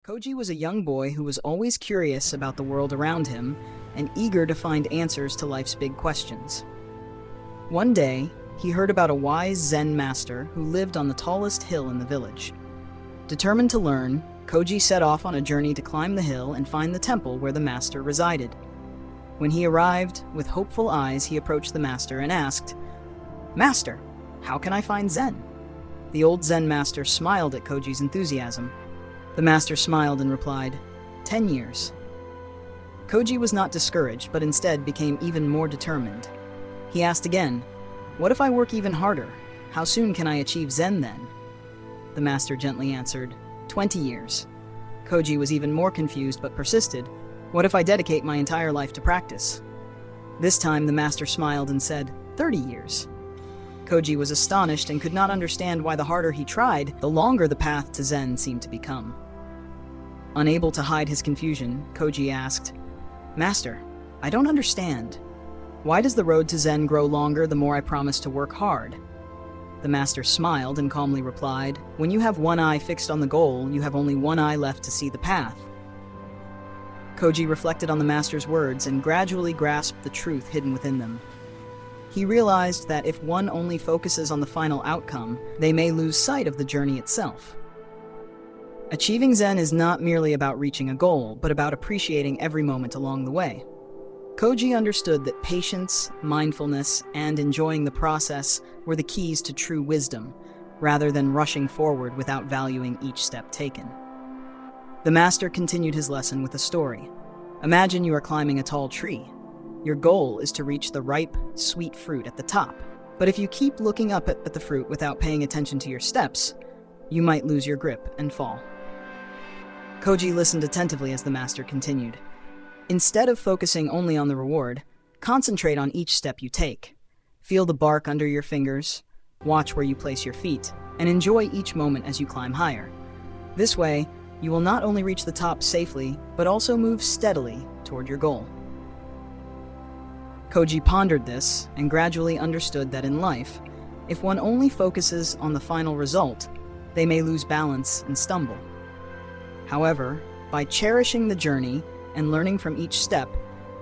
Koji was a young boy who was always curious about the world around him and eager to find answers to life's big questions. One day, he heard about a wise Zen master who lived on the tallest hill in the village. Determined to learn, Koji set off on a journey to climb the hill and find the temple where the master resided. When he arrived, with hopeful eyes, he approached the master and asked, "Master, how can I find Zen?" The old Zen master smiled at Koji's enthusiasm. The master smiled and replied, 10 years. Koji was not discouraged, but instead became even more determined. He asked again, "What if I work even harder? How soon can I achieve Zen then?" The master gently answered, 20 years. Koji was even more confused but persisted, "What if I dedicate my entire life to practice?" This time the master smiled and said, 30 years. Koji was astonished and could not understand why the harder he tried, the longer the path to Zen seemed to become. Unable to hide his confusion, Koji asked, "Master, I don't understand. Why does the road to Zen grow longer the more I promise to work hard?" The master smiled and calmly replied, "When you have one eye fixed on the goal, you have only one eye left to see the path." Koji reflected on the master's words and gradually grasped the truth hidden within them. He realized that if one only focuses on the final outcome, they may lose sight of the journey itself. Achieving Zen is not merely about reaching a goal, but about appreciating every moment along the way. Koji understood that patience, mindfulness, and enjoying the process were the keys to true wisdom, rather than rushing forward without valuing each step taken. The master continued his lesson with a story. Imagine you are climbing a tall tree. Your goal is to reach the ripe, sweet fruit at the top. But if you keep looking up at the fruit without paying attention to your steps, you might lose your grip and fall. Koji listened attentively as the master continued. Instead of focusing only on the reward, concentrate on each step you take. Feel the bark under your fingers, watch where you place your feet, and enjoy each moment as you climb higher. This way, you will not only reach the top safely, but also move steadily toward your goal. Koji pondered this and gradually understood that in life, if one only focuses on the final result, they may lose balance and stumble. However, by cherishing the journey and learning from each step,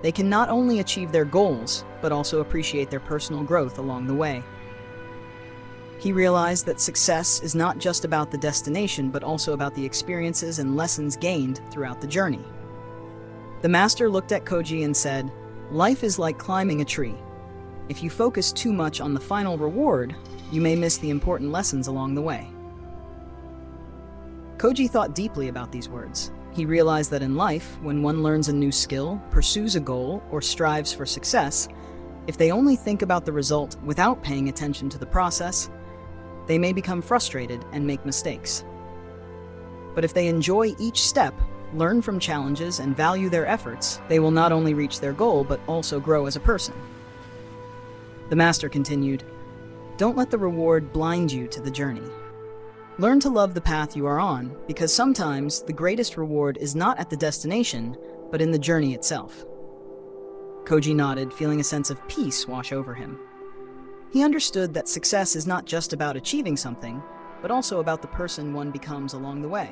they can not only achieve their goals, but also appreciate their personal growth along the way. He realized that success is not just about the destination, but also about the experiences and lessons gained throughout the journey. The master looked at Koji and said, "Life is like climbing a tree. If you focus too much on the final reward, you may miss the important lessons along the way." Koji thought deeply about these words. He realized that in life, when one learns a new skill, pursues a goal, or strives for success, if they only think about the result without paying attention to the process, they may become frustrated and make mistakes. But if they enjoy each step, learn from challenges, and value their efforts, they will not only reach their goal, but also grow as a person. The master continued, "Don't let the reward blind you to the journey. Learn to love the path you are on, because sometimes the greatest reward is not at the destination, but in the journey itself." Koji nodded, feeling a sense of peace wash over him. He understood that success is not just about achieving something, but also about the person one becomes along the way.